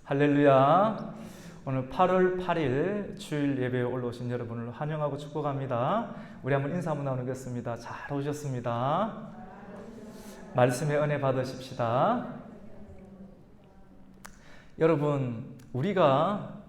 할렐루야. 오늘 8월 8일 주일 예배에 올라오신 여러분을 환영하고 축복합니다. 우리 한번 인사 한번 나누겠습니다. 잘 오셨습니다. 말씀의 은혜 받으십시다. 여러분, 우리가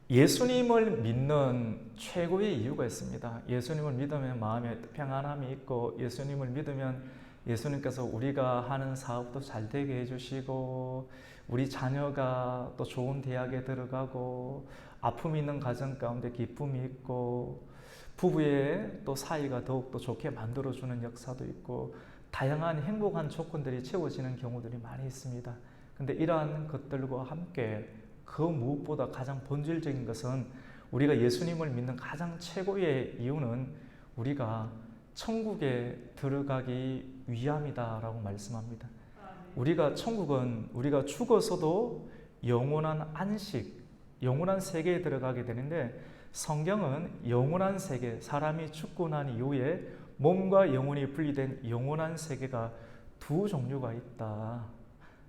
예수님을 믿는 최고의 이유가 있습니다. 예수님을 믿으면 마음에 평안함이 있고, 예수님을 믿으면 예수님께서 우리가 하는 사업도 잘 되게 해주시고, 우리 자녀가 또 좋은 대학에 들어가고, 아픔이 있는 가정 가운데 기쁨이 있고, 부부의 또 사이가 더욱더 좋게 만들어주는 역사도 있고, 다양한 행복한 조건들이 채워지는 경우들이 많이 있습니다. 근데 이러한 것들과 함께 그 무엇보다 가장 본질적인 것은, 우리가 예수님을 믿는 가장 최고의 이유는 우리가 천국에 들어가기 위함이다라고 말씀합니다. 우리가 천국은 우리가 죽어서도 영원한 안식, 영원한 세계에 들어가게 되는데, 성경은 영원한 세계, 사람이 죽고 난 이후에 몸과 영혼이 분리된 영원한 세계가 두 종류가 있다.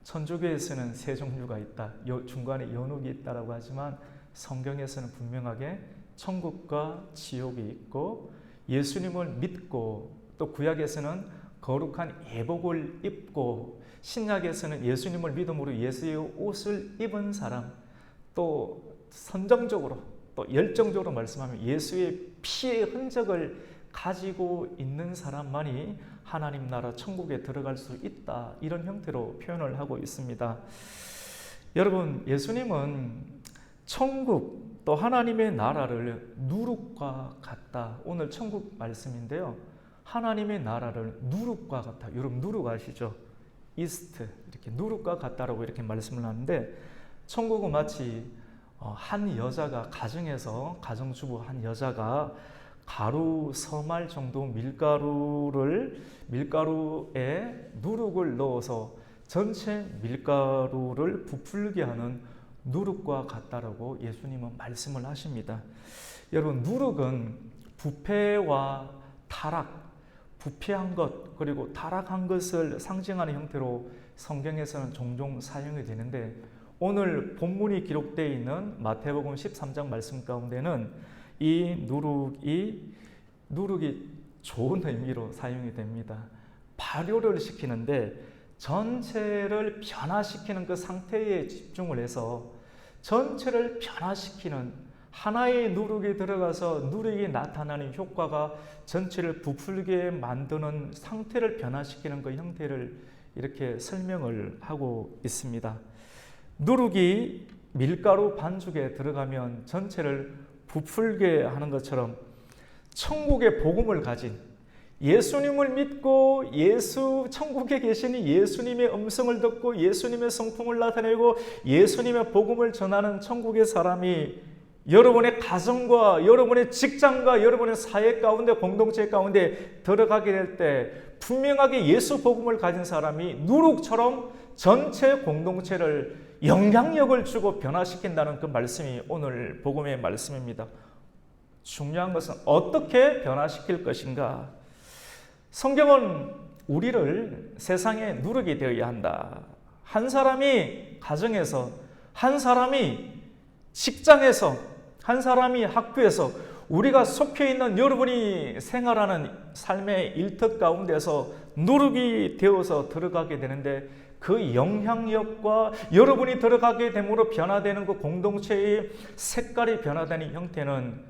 천주교에서는 세 종류가 있다. 중간에 연옥이 있다라고 하지만 성경에서는 분명하게 천국과 지옥이 있고, 예수님을 믿고 또 구약에서는 거룩한 예복을 입고, 신약에서는 예수님을 믿음으로 예수의 옷을 입은 사람, 또 선정적으로 또 열정적으로 말씀하면 예수의 피의 흔적을 가지고 있는 사람만이 하나님 나라 천국에 들어갈 수 있다, 이런 형태로 표현을 하고 있습니다. 여러분, 예수님은 천국 또 하나님의 나라를 누룩과 같다. 오늘 천국 말씀인데요, 하나님의 나라를 누룩과 같다. 여러분, 누룩 아시죠? 이스트, 이렇게 누룩과 같다라고 이렇게 말씀을 하는데, 천국은 마치 한 여자가 가정에서, 가정주부 한 여자가 가루 서말 정도 밀가루에 누룩을 넣어서 전체 밀가루를 부풀게 하는 누룩과 같다라고 예수님은 말씀을 하십니다. 여러분, 누룩은 부패와 타락, 부패한 것 그리고 타락한 것을 상징하는 형태로 성경에서는 종종 사용이 되는데, 오늘 본문이 기록되어 있는 마태복음 13장 말씀 가운데는 이 누룩이 좋은 의미로 사용이 됩니다. 발효를 시키는데, 전체를 변화시키는 그 상태에 집중을 해서 전체를 변화시키는, 하나의 누룩이 들어가서 누룩이 나타나는 효과가 전체를 부풀게 만드는 상태를 변화시키는 그 형태를 이렇게 설명을 하고 있습니다. 누룩이 밀가루 반죽에 들어가면 전체를 부풀게 하는 것처럼, 천국의 복음을 가진, 예수님을 믿고 천국에 계시니 예수님의 음성을 듣고 예수님의 성품을 나타내고 예수님의 복음을 전하는 천국의 사람이 여러분의 가정과 여러분의 직장과 여러분의 사회 가운데, 공동체 가운데 들어가게 될 때 분명하게 예수 복음을 가진 사람이 누룩처럼 전체 공동체를 영향력을 주고 변화시킨다는 그 말씀이 오늘 복음의 말씀입니다. 중요한 것은 어떻게 변화시킬 것인가. 성경은 우리를 세상에 누룩이 되어야 한다. 한 사람이 가정에서, 한 사람이 직장에서, 한 사람이 학교에서, 우리가 속해 있는 여러분이 생활하는 삶의 일터 가운데서 누룩이 되어서 들어가게 되는데, 그 영향력과 여러분이 들어가게 됨으로 변화되는 그 공동체의 색깔이 변화되는 형태는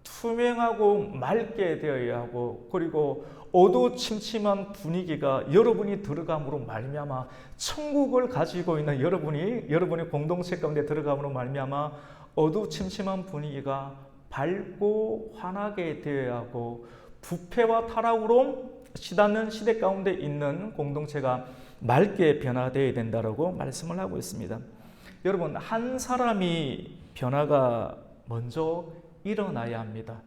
투명하고 맑게 되어야 하고, 그리고 어두침침한 분위기가 여러분이 들어감으로 말미암아 천국을 가지고 있는 여러분이 공동체 가운데 들어감으로 말미암아 어두침침한 분위기가 밝고 환하게 되어야 하고, 부패와 타락으로 시닫는 시대 가운데 있는 공동체가 맑게 변화되어야 된다라고 말씀을 하고 있습니다. 여러분, 한 사람이 변화가 먼저 일어나야 합니다.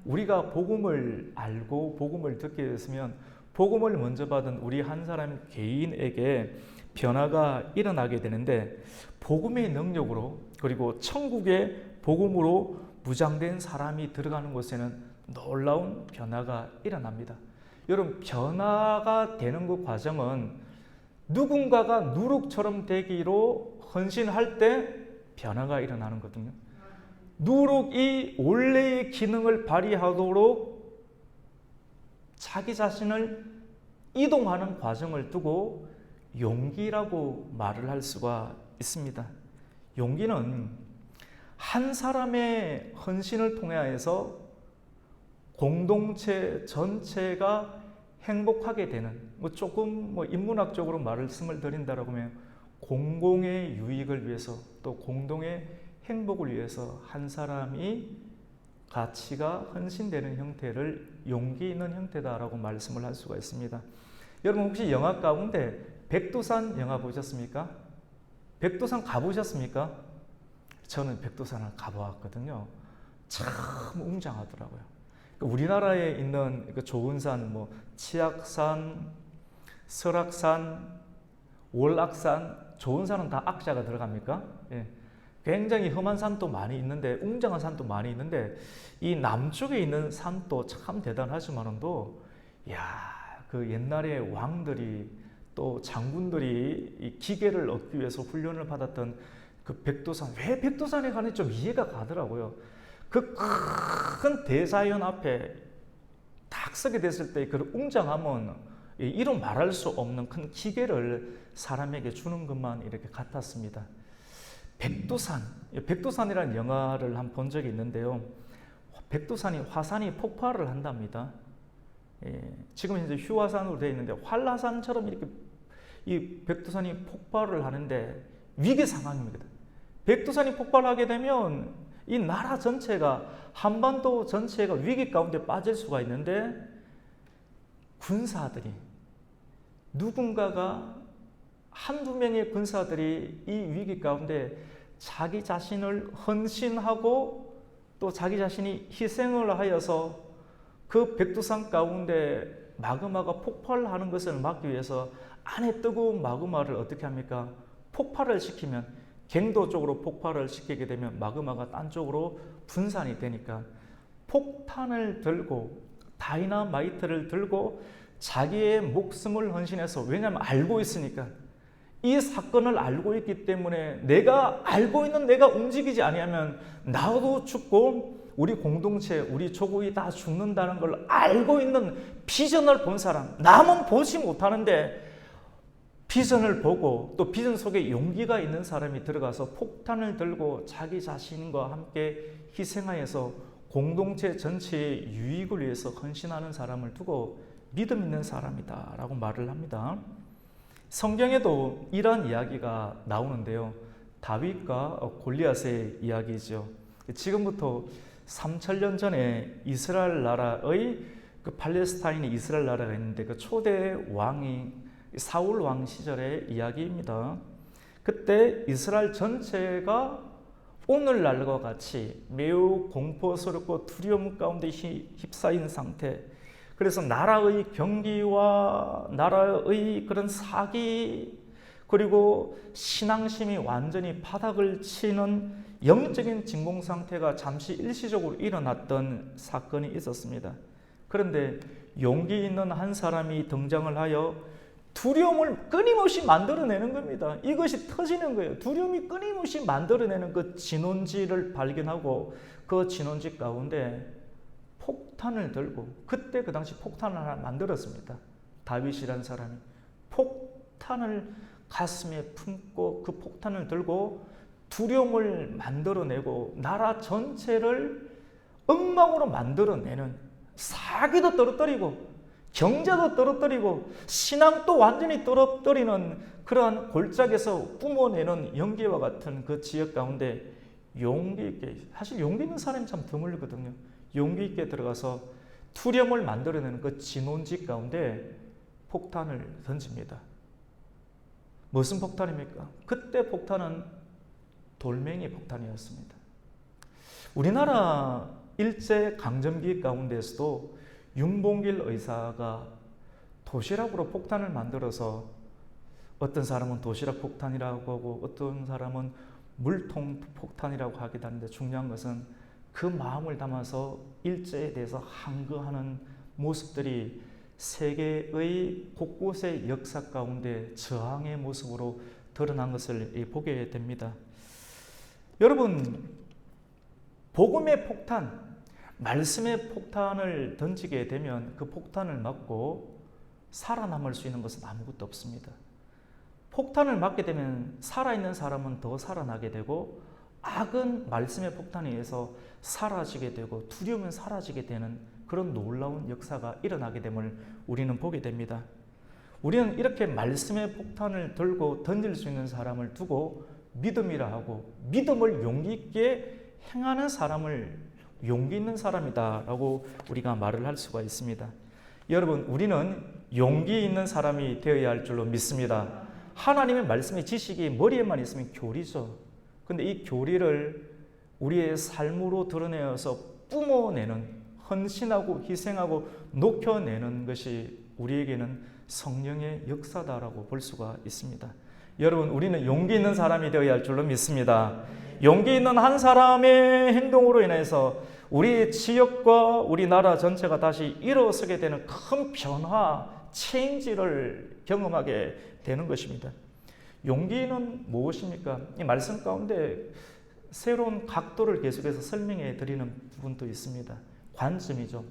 우리가 복음을 알고 복음을 듣게 됐으면 복음을 먼저 받은 우리 한 사람 개인에게 변화가 일어나게 되는데, 복음의 능력으로 그리고 천국의 복음으로 무장된 사람이 들어가는 곳에는 놀라운 변화가 일어납니다. 여러분, 변화가 되는 그 과정은 누군가가 누룩처럼 되기로 헌신할 때 변화가 일어나는 거거든요. 누룩이 원래의 기능을 발휘하도록 자기 자신을 이동하는 과정을 두고 용기라고 말을 할 수가 있습니다. 용기는 한 사람의 헌신을 통해서 공동체 전체가 행복하게 되는, 조금 인문학적으로 말씀을 드린다라고 하면 공공의 유익을 위해서 또 공동의 행복을 위해서 한 사람이 가치가 헌신되는 형태를 용기 있는 형태다라고 말씀을 할 수가 있습니다. 여러분 혹시 영화 가운데 백두산 영화 보셨습니까? 백두산 가보셨습니까? 저는 백두산을 가보았거든요. 참 웅장하더라고요. 우리나라에 있는 좋은 산, 치악산, 설악산, 월악산, 좋은 산은 다 악자가 들어갑니까? 예. 굉장히 험한 산도 많이 있는데, 웅장한 산도 많이 있는데, 이 남쪽에 있는 산도 참 대단하지만도, 그 옛날에 왕들이 또 장군들이 이 기계를 얻기 위해서 훈련을 받았던 그 백두산, 왜 백두산에 가는지 좀 이해가 가더라고요. 그 큰 대자연 앞에 딱 서게 됐을 때 그 웅장함은 이루 말할 수 없는 큰 기계를 사람에게 주는 것만 이렇게 같았습니다. 백두산이라는 영화를 한번 본 적이 있는데요. 백두산이 화산이 폭발을 한답니다. 지금 이제 휴화산으로 되어 있는데 활화산처럼 이렇게 이 백두산이 폭발을 하는데 위기 상황입니다. 백두산이 폭발하게 되면 이 나라 전체가, 한반도 전체가 위기 가운데 빠질 수가 있는데, 군사들이, 누군가가 한두 명의 군사들이 이 위기 가운데 자기 자신을 헌신하고 또 자기 자신이 희생을 하여서 그 백두산 가운데 마그마가 폭발하는 것을 막기 위해서 안에 뜨거운 마그마를 어떻게 합니까? 폭발을 시키면, 갱도 쪽으로 폭발을 시키게 되면 마그마가 딴 쪽으로 분산이 되니까 폭탄을 들고 다이너마이트를 들고 자기의 목숨을 헌신해서, 왜냐하면 알고 있으니까, 이 사건을 알고 있기 때문에 내가 알고 있는 내가 움직이지 아니하면 나도 죽고 우리 공동체, 우리 조국이 다 죽는다는 걸 알고 있는 비전을 본 사람, 남은 보지 못하는데 비전을 보고 또 비전 속에 용기가 있는 사람이 들어가서 폭탄을 들고 자기 자신과 함께 희생하여서 공동체 전체의 유익을 위해서 헌신하는 사람을 두고 믿음 있는 사람이다 라고 말을 합니다. 성경에도 이런 이야기가 나오는데요. 다윗과 골리앗의 이야기죠. 지금부터 3000년 전에 이스라엘 나라의 팔레스타인의 이스라엘 나라가 있는데 그 초대 왕이 사울 왕 시절의 이야기입니다. 그때 이스라엘 전체가 오늘날과 같이 매우 공포스럽고 두려움 가운데 휩싸인 상태, 그래서 나라의 경기와 나라의 그런 사기, 그리고 신앙심이 완전히 바닥을 치는 영적인 진공 상태가 잠시 일시적으로 일어났던 사건이 있었습니다. 그런데 용기 있는 한 사람이 등장을 하여 두려움을 끊임없이 만들어내는 겁니다. 이것이 터지는 거예요. 두려움이 끊임없이 만들어내는 그 진원지를 발견하고 그 진원지 가운데 폭탄을 들고, 그때 그 당시 폭탄을 하나 만들었습니다. 다윗이라는 사람이 폭탄을 가슴에 품고 그 폭탄을 들고 두려움을 만들어내고 나라 전체를 엉망으로 만들어내는, 사기도 떨어뜨리고 경제도 떨어뜨리고 신앙도 완전히 떨어뜨리는 그러한 골짜기에서 뿜어내는 연기와 같은 그 지역 가운데 용기 있게, 사실 용기 있는 사람이 참 드물거든요. 용기 있게 들어가서 투령을 만들어내는 그 진원지 가운데 폭탄을 던집니다. 무슨 폭탄입니까? 그때 폭탄은 돌멩이 폭탄이었습니다. 우리나라 일제 강점기 가운데서도 윤봉길 의사가 도시락으로 폭탄을 만들어서, 어떤 사람은 도시락 폭탄이라고 하고 어떤 사람은 물통 폭탄이라고 하기도 하는데, 중요한 것은 그 마음을 담아서 일제에 대해서 항거하는 모습들이 세계의 곳곳의 역사 가운데 저항의 모습으로 드러난 것을 보게 됩니다. 여러분, 복음의 폭탄, 말씀의 폭탄을 던지게 되면 그 폭탄을 맞고 살아남을 수 있는 것은 아무것도 없습니다. 폭탄을 맞게 되면 살아있는 사람은 더 살아나게 되고, 악은 말씀의 폭탄에 의해서 사라지게 되고 두려움은 사라지게 되는 그런 놀라운 역사가 일어나게 됨을 우리는 보게 됩니다. 우리는 이렇게 말씀의 폭탄을 들고 던질 수 있는 사람을 두고 믿음이라 하고, 믿음을 용기 있게 행하는 사람을 용기 있는 사람이다 라고 우리가 말을 할 수가 있습니다. 여러분, 우리는 용기 있는 사람이 되어야 할 줄로 믿습니다. 하나님의 말씀의 지식이 머리에만 있으면 교리죠. 근데 이 교리를 우리의 삶으로 드러내어서 뿜어내는, 헌신하고 희생하고 녹여내는 것이 우리에게는 성령의 역사다라고 볼 수가 있습니다. 여러분, 우리는 용기 있는 사람이 되어야 할 줄로 믿습니다. 용기 있는 한 사람의 행동으로 인해서 우리 지역과 우리나라 전체가 다시 일어서게 되는 큰 변화, 체인지를 경험하게 되는 것입니다. 용기는 무엇입니까? 이 말씀 가운데 새로운 각도를 계속해서 설명해 드리는 부분도 있습니다. 관점이죠.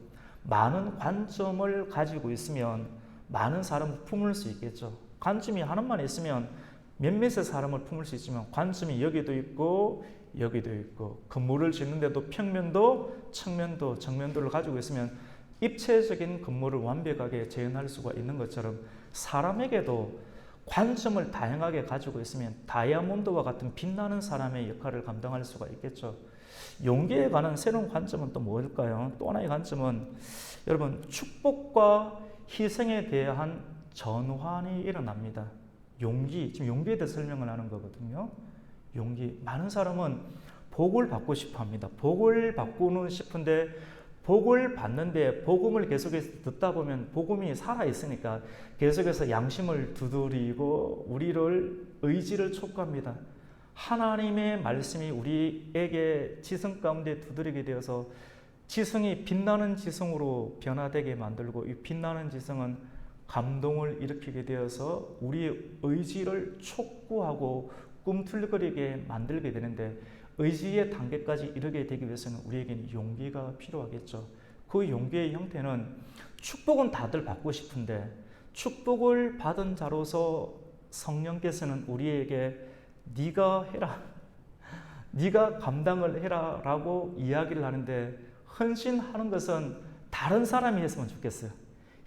많은 관점을 가지고 있으면 많은 사람을 품을 수 있겠죠. 관점이 하나만 있으면 몇몇의 사람을 품을 수 있지만, 관점이 여기도 있고 여기도 있고, 건물을 짓는데도 평면도 측면도 정면도를 가지고 있으면 입체적인 건물을 완벽하게 재현할 수가 있는 것처럼, 사람에게도 관점을 다양하게 가지고 있으면 다이아몬드와 같은 빛나는 사람의 역할을 감당할 수가 있겠죠. 용기에 관한 새로운 관점은 또 뭘까요? 또 하나의 관점은, 여러분, 축복과 희생에 대한 전환이 일어납니다. 용기, 지금 용기에 대해 설명을 하는 거거든요. 용기. 많은 사람은 복을 받고 싶어 합니다. 복을 받고는 싶은데, 복을 받는데 복음을 계속해서 듣다 보면 복음이 살아있으니까 계속해서 양심을 두드리고 우리를 의지를 촉구합니다. 하나님의 말씀이 우리에게 지성 가운데 두드리게 되어서 지성이 빛나는 지성으로 변화되게 만들고, 이 빛나는 지성은 감동을 일으키게 되어서 우리의 의지를 촉구하고 꿈틀거리게 만들게 되는데, 의지의 단계까지 이르게 되기 위해서는 우리에게는 용기가 필요하겠죠. 그 용기의 형태는, 축복은 다들 받고 싶은데 축복을 받은 자로서 성령께서는 우리에게 네가 해라, 네가 감당을 해라 라고 이야기를 하는데, 헌신하는 것은 다른 사람이 했으면 좋겠어요.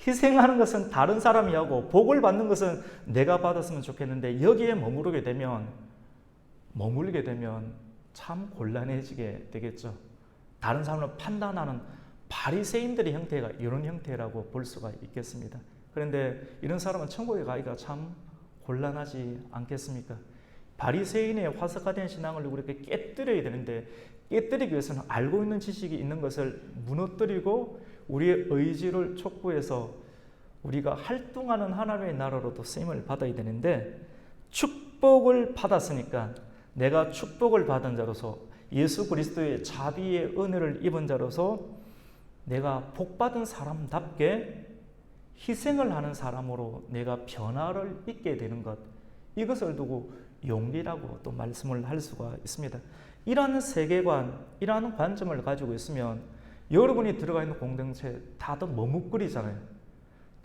희생하는 것은 다른 사람이 하고, 복을 받는 것은 내가 받았으면 좋겠는데, 여기에 머무르게 되면 참 곤란해지게 되겠죠. 다른 사람을 판단하는 바리새인들의 형태가 이런 형태라고 볼 수가 있겠습니다. 그런데 이런 사람은 천국에 가기가 참 곤란하지 않겠습니까? 바리새인의 화석화된 신앙을 우리가 깨뜨려야 되는데, 깨뜨리기 위해서는 알고 있는 지식이 있는 것을 무너뜨리고 우리의 의지를 촉구해서 우리가 활동하는 하나님의 나라로도 쓰임을 받아야 되는데, 축복을 받았으니까 내가 축복을 받은 자로서, 예수 그리스도의 자비의 은혜를 입은 자로서 내가 복받은 사람답게 희생을 하는 사람으로 내가 변화를 있게 되는 것, 이것을 두고 용기라고 또 말씀을 할 수가 있습니다. 이러한 세계관, 이러한 관점을 가지고 있으면 여러분이 들어가 있는 공동체 다들 머뭇거리잖아요.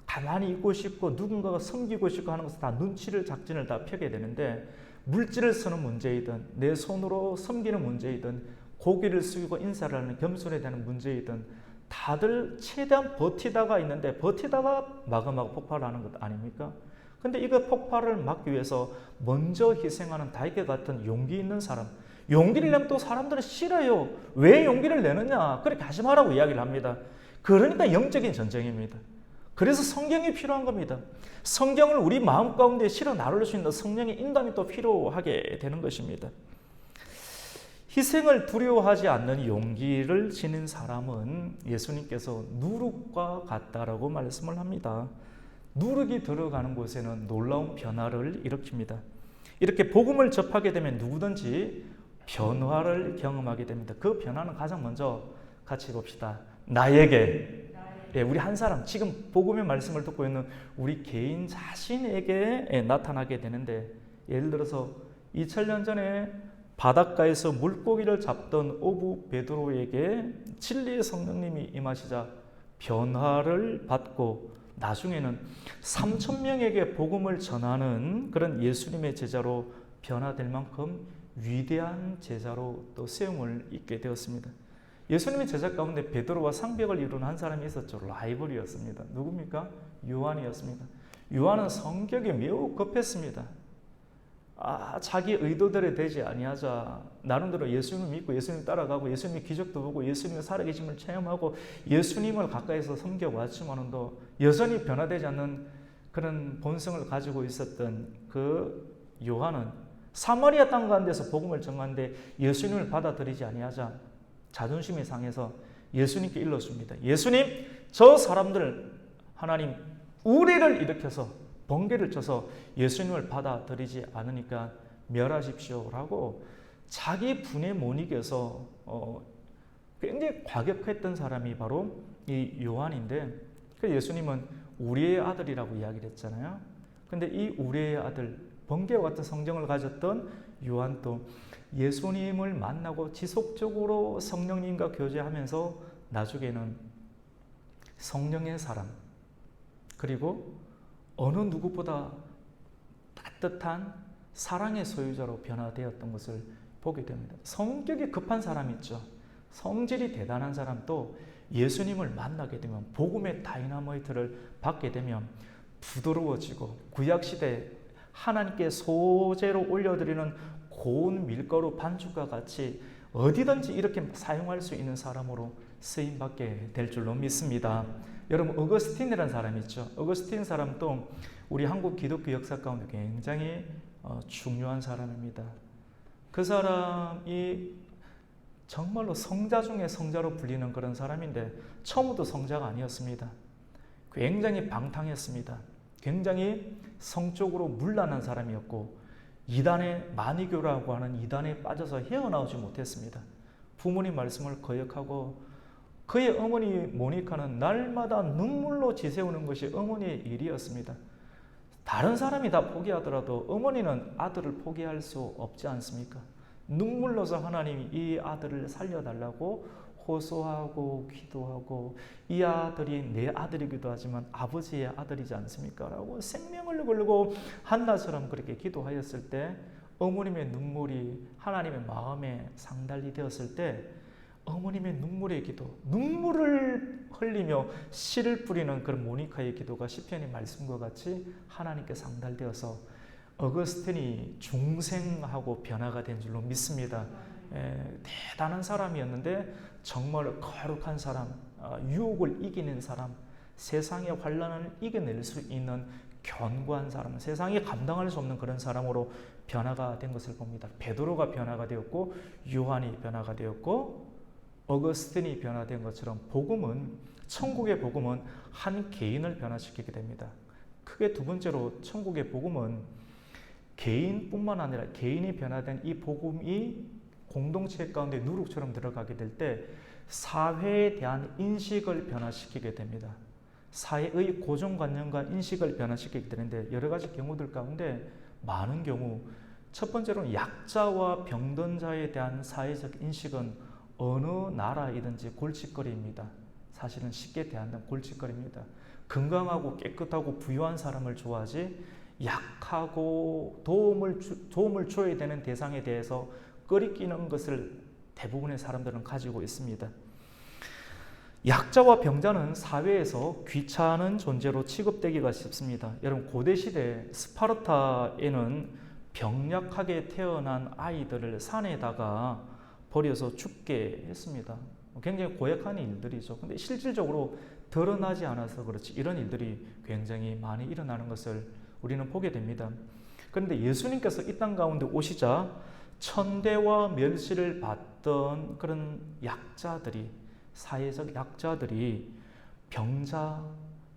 가만히 있고 싶고 누군가가 섬기고 싶고 하는 것은 다 눈치를, 작전을 다 펴게 되는데, 물질을 쓰는 문제이든 내 손으로 섬기는 문제이든 고개를 숙이고 인사를 하는 겸손에 대한 문제이든 다들 최대한 버티다가 있는데, 버티다가 마구마구 폭발하는 것 아닙니까? 근데 이거 폭발을 막기 위해서 먼저 희생하는 다윗과 같은 용기 있는 사람, 용기를 내면 또 사람들은 싫어요. 왜 용기를 내느냐? 그렇게 하지 말라고 이야기를 합니다. 그러니까 영적인 전쟁입니다. 그래서 성경이 필요한 겁니다. 성경을 우리 마음 가운데 실어 나눌 수 있는 성령의 인도함이 또 필요하게 되는 것입니다. 희생을 두려워하지 않는 용기를 지닌 사람은 예수님께서 누룩과 같다라고 말씀을 합니다. 누룩이 들어가는 곳에는 놀라운 변화를 일으킵니다. 이렇게 복음을 접하게 되면 누구든지 변화를 경험하게 됩니다. 그 변화는 가장 먼저 같이 봅시다. 나에게 우리 한 사람, 지금 복음의 말씀을 듣고 있는 우리 개인 자신에게 나타나게 되는데, 예를 들어서 2000년 전에 바닷가에서 물고기를 잡던 어부 베드로에게 진리의 성령님이 임하시자 변화를 받고 나중에는 3,000명에게 복음을 전하는 그런 예수님의 제자로 변화될 만큼 위대한 제자로 또 세움을 입게 되었습니다. 예수님의 제자 가운데 베드로와 상벽을 이루는 한 사람이 있었죠. 라이벌이었습니다. 누굽니까? 요한이었습니다. 요한은 성격이 매우 급했습니다. 자기 의도대로 되지 아니하자 나름대로 예수님을 믿고 예수님 따라가고 예수님의 기적도 보고 예수님의 살아계심을 체험하고 예수님을 가까이서 섬겨왔지만도 여전히 변화되지 않는 그런 본성을 가지고 있었던 그 요한은 사마리아 땅 가운데서 복음을 전하는데 예수님을 받아들이지 아니하자 자존심이 상해서 예수님께 일렀습니다. 예수님, 저 사람들 하나님 우리를 일으켜서 번개를 쳐서 예수님을 받아들이지 않으니까 멸하십시오라고 자기 분에 못 이겨서 굉장히 과격했던 사람이 바로 이 요한인데, 예수님은 우리의 아들이라고 이야기를 했잖아요. 근데 이 우리의 아들, 번개와 같은 성정을 가졌던 요한도 예수님을 만나고 지속적으로 성령님과 교제하면서 나중에는 성령의 사람, 그리고 어느 누구보다 따뜻한 사랑의 소유자로 변화되었던 것을 보게 됩니다. 성격이 급한 사람 있죠. 성질이 대단한 사람도 예수님을 만나게 되면, 복음의 다이너마이트를 받게 되면 부드러워지고 구약시대 하나님께 소재로 올려드리는 고운 밀가루 반죽과 같이 어디든지 이렇게 사용할 수 있는 사람으로 쓰임받게 될 줄로 믿습니다. 여러분, 어거스틴이라는 사람이 있죠. 어거스틴 사람도 우리 한국 기독교 역사 가운데 굉장히 중요한 사람입니다. 그 사람이 정말로 성자 중에 성자로 불리는 그런 사람인데 처음부터 성자가 아니었습니다. 굉장히 방탕했습니다. 굉장히 성적으로 문란한 사람이었고 이단의 마니교라고 하는 이단에 빠져서 헤어나오지 못했습니다. 부모님 말씀을 거역하고 그의 어머니 모니카는 날마다 눈물로 지새우는 것이 어머니의 일이었습니다. 다른 사람이 다 포기하더라도 어머니는 아들을 포기할 수 없지 않습니까? 눈물로서 하나님이 이 아들을 살려달라고 호소하고 기도하고, 이 아들이 내 아들이기도 하지만 아버지의 아들이지 않습니까? 라고 생명을 걸고 한나처럼 그렇게 기도하였을 때 어머님의 눈물이 하나님의 마음에 상달이 되었을 때 어머님의 눈물의 기도, 눈물을 흘리며 씨를 뿌리는 그런 모니카의 기도가 시편의 말씀과 같이 하나님께 상달되어서 어거스틴이 중생하고 변화가 된 줄로 믿습니다. 대단한 사람이었는데 정말 거룩한 사람, 유혹을 이기는 사람, 세상의 환난을 이겨낼 수 있는 견고한 사람, 세상이 감당할 수 없는 그런 사람으로 변화가 된 것을 봅니다. 베드로가 변화가 되었고 요한이 변화가 되었고 어거스틴이 변화된 것처럼 천국의 복음은 한 개인을 변화시키게 됩니다. 크게 두 번째로 천국의 복음은 개인뿐만 아니라 개인이 변화된 이 복음이 공동체 가운데 누룩처럼 들어가게 될 때 사회에 대한 인식을 변화시키게 됩니다. 사회의 고정관념과 인식을 변화시키게 되는데 여러 가지 경우들 가운데 많은 경우 첫 번째로는 약자와 병든 자에 대한 사회적 인식은 어느 나라이든지 골칫거리입니다. 사실은 쉽게 대한다면 골칫거리입니다. 건강하고 깨끗하고 부유한 사람을 좋아하지 약하고 도움을 줘야 되는 대상에 대해서 꺼리끼는 것을 대부분의 사람들은 가지고 있습니다. 약자와 병자는 사회에서 귀찮은 존재로 취급되기가 쉽습니다. 여러분, 고대시대 스파르타에는 병약하게 태어난 아이들을 산에다가 버려서 죽게 했습니다. 굉장히 고약한 일들이죠. 근데 실질적으로 드러나지 않아서 그렇지 이런 일들이 굉장히 많이 일어나는 것을 우리는 보게 됩니다. 그런데 예수님께서 이 땅 가운데 오시자 천대와 멸시를 받던 그런 약자들이, 사회적 약자들이, 병자,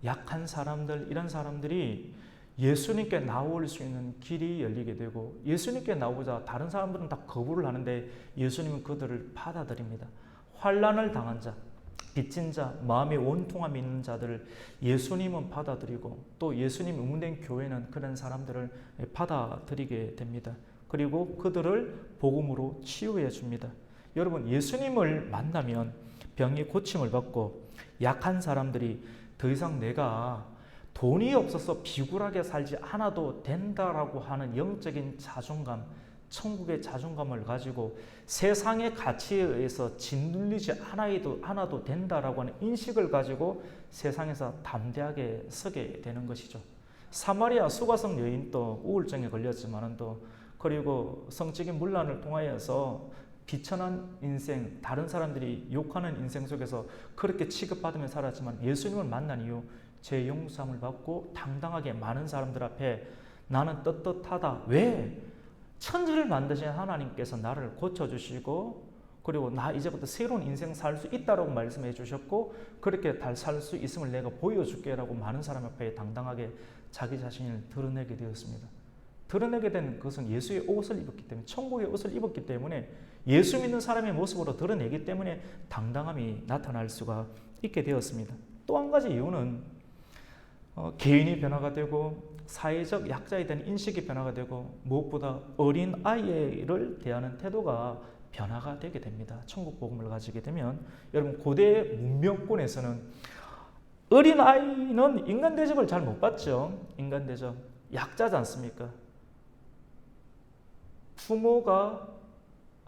약한 사람들, 이런 사람들이 예수님께 나올 수 있는 길이 열리게 되고, 예수님께 나오자 다른 사람들은 다 거부를 하는데 예수님은 그들을 받아들입니다. 환난을 당한 자, 빚진 자, 마음의 원통함이 있는 자들을 예수님은 받아들이고 또 예수님 응원된 교회는 그런 사람들을 받아들이게 됩니다. 그리고 그들을 복음으로 치유해 줍니다. 여러분, 예수님을 만나면 병이 고침을 받고 약한 사람들이 더 이상 내가 돈이 없어서 비굴하게 살지 않아도 된다라고 하는 영적인 자존감, 천국의 자존감을 가지고 세상의 가치에 의해서 짓눌리지 않아도 된다라고 하는 인식을 가지고 세상에서 담대하게 서게 되는 것이죠. 사마리아 수가성 여인도 우울증에 걸렸지만은 또 그리고 성적인 문란을 통하여서 비천한 인생, 다른 사람들이 욕하는 인생 속에서 그렇게 취급받으며 살았지만 예수님을 만난 이후 죄 용서함을 받고 당당하게 많은 사람들 앞에 나는 떳떳하다. 왜? 천지를 만드신 하나님께서 나를 고쳐주시고 그리고 나 이제부터 새로운 인생 살 수 있다라고 말씀해 주셨고 그렇게 살 수 있음을 내가 보여줄게 라고 많은 사람 앞에 당당하게 자기 자신을 드러내게 되었습니다. 드러내게 된 것은 예수의 옷을 입었기 때문에, 천국의 옷을 입었기 때문에, 예수 믿는 사람의 모습으로 드러내기 때문에 당당함이 나타날 수가 있게 되었습니다. 또 한 가지 이유는 개인이 변화가 되고 사회적 약자에 대한 인식이 변화가 되고 무엇보다 어린 아이를 대하는 태도가 변화가 되게 됩니다. 천국 복음을 가지게 되면 여러분, 고대 문명권에서는 어린 아이는 인간 대접을 잘 못 받죠. 인간 대접 약자지 않습니까? 부모가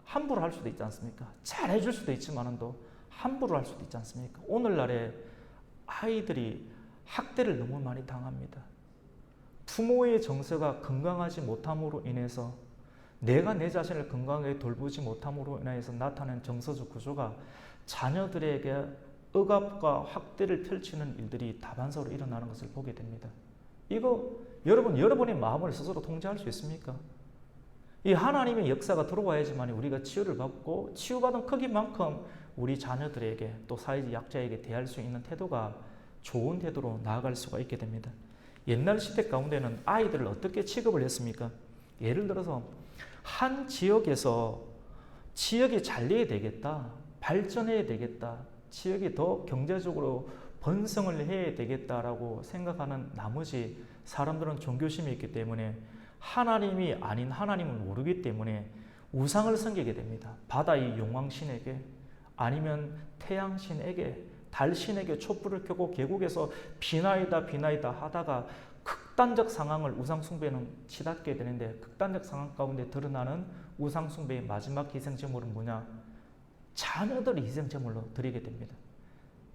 함부로 할 수도 있지 않습니까? 잘해줄 수도 있지만도 함부로 할 수도 있지 않습니까? 오늘날에 아이들이 학대를 너무 많이 당합니다. 부모의 정서가 건강하지 못함으로 인해서 내가 내 자신을 건강하게 돌보지 못함으로 인해서 나타나는 정서적 구조가 자녀들에게 억압과 학대를 펼치는 일들이 다반사로 일어나는 것을 보게 됩니다. 이거 여러분의 마음을 스스로 통제할 수 있습니까? 이 하나님의 역사가 들어와야지만 우리가 치유를 받고 치유받은 크기만큼 우리 자녀들에게 또 사회적 약자에게 대할 수 있는 태도가 좋은 태도로 나아갈 수가 있게 됩니다. 옛날 시대 가운데는 아이들을 어떻게 취급을 했습니까? 예를 들어서 한 지역에서 지역이 잘 돼야 되겠다, 발전해야 되겠다, 지역이 더 경제적으로 번성을 해야 되겠다라고 생각하는 나머지 사람들은 종교심이 있기 때문에 하나님이 아닌 하나님을 모르기 때문에 우상을 섬기게 됩니다. 바다의 용왕신에게 아니면 태양신에게 달신에게 촛불을 켜고 계곡에서 비나이다 하다가 극단적 상황을 우상숭배는 치닫게 되는데 극단적 상황 가운데 드러나는 우상숭배의 마지막 희생제물은 뭐냐? 자녀들을 희생제물로 드리게 됩니다.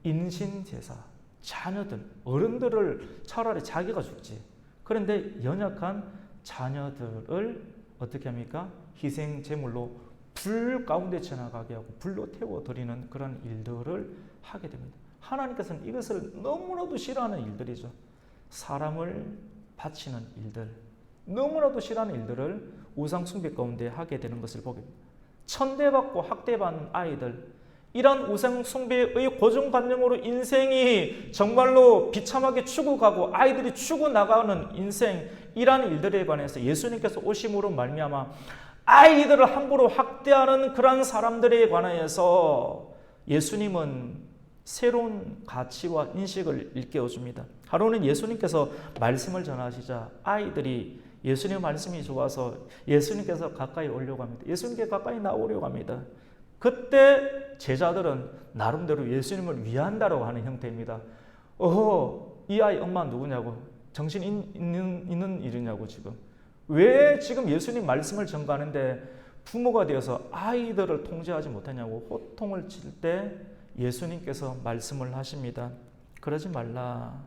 인신제사, 자녀들, 어른들을 차라리 자기가 죽지. 그런데 연약한 자녀들을 어떻게 합니까? 희생제물로 불 가운데 지나가게 하고 불로 태워드리는 그런 일들을 하게 됩니다. 하나님께서는 이것을 너무나도 싫어하는 일들이죠. 사람을 바치는 일들, 너무나도 싫어하는 일들을 우상숭배 가운데 하게 되는 것을 보게 됩니다. 천대받고 학대받는 아이들, 이런 우상숭배의 고정관념으로 인생이 정말로 비참하게 죽어가고 아이들이 죽어나가는 인생, 이러한 일들에 관해서 예수님께서 오심으로 말미암아 아이들을 함부로 학대하는 그러한 사람들에 관하여서 예수님은 새로운 가치와 인식을 일깨워줍니다. 하루는 예수님께서 말씀을 전하시자 아이들이 예수님의 말씀이 좋아서 예수님께서 가까이 오려고 합니다. 예수님께 가까이 나오려고 합니다. 그때 제자들은 나름대로 예수님을 위한다라고 하는 형태입니다. 이 아이 엄마 누구냐고, 정신 있는 일이냐고, 지금 왜 지금 예수님 말씀을 전가하는데 부모가 되어서 아이들을 통제하지 못하냐고 호통을 칠 때 예수님께서 말씀을 하십니다. 그러지 말라.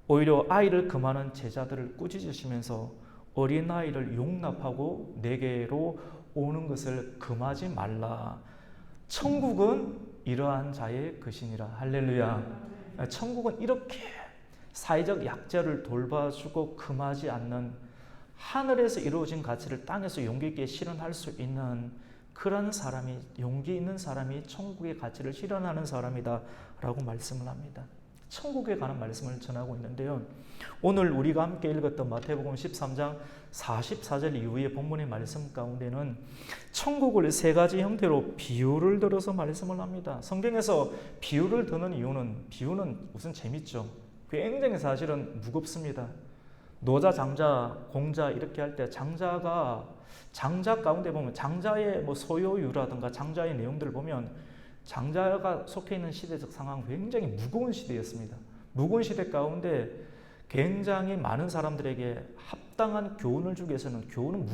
오히려 아이를 금하는 제자들을 꾸짖으시면서 어린아이를 용납하고 내게로 오는 것을 금하지 말라. 천국은 이러한 자의 것이니라. 할렐루야. 천국은 이렇게 사회적 약자를 돌봐주고 금하지 않는, 하늘에서 이루어진 가치를 땅에서 용기 있게 실현할 수 있는 그런 사람이, 용기 있는 사람이 천국의 가치를 실현하는 사람이다 라고 말씀을 합니다. 천국에 관한 말씀을 전하고 있는데요. 오늘 우리가 함께 읽었던 마태복음 13장 44절 이후의 본문의 말씀 가운데는 천국을 세 가지 형태로 비유를 들어서 말씀을 합니다. 성경에서 비유를 드는 이유는, 비유는 우선 재밌죠. 굉장히 사실은 무겁습니다. 노자, 장자, 공자 이렇게 할 때 장자 가운데 보면 장자의 소요유라든가 장자의 내용들을 보면 장자가 속해 있는 시대적 상황은 굉장히 무거운 시대였습니다. 무거운 시대 가운데 굉장히 많은 사람들에게 합당한 교훈을 주기 위해서는 교훈은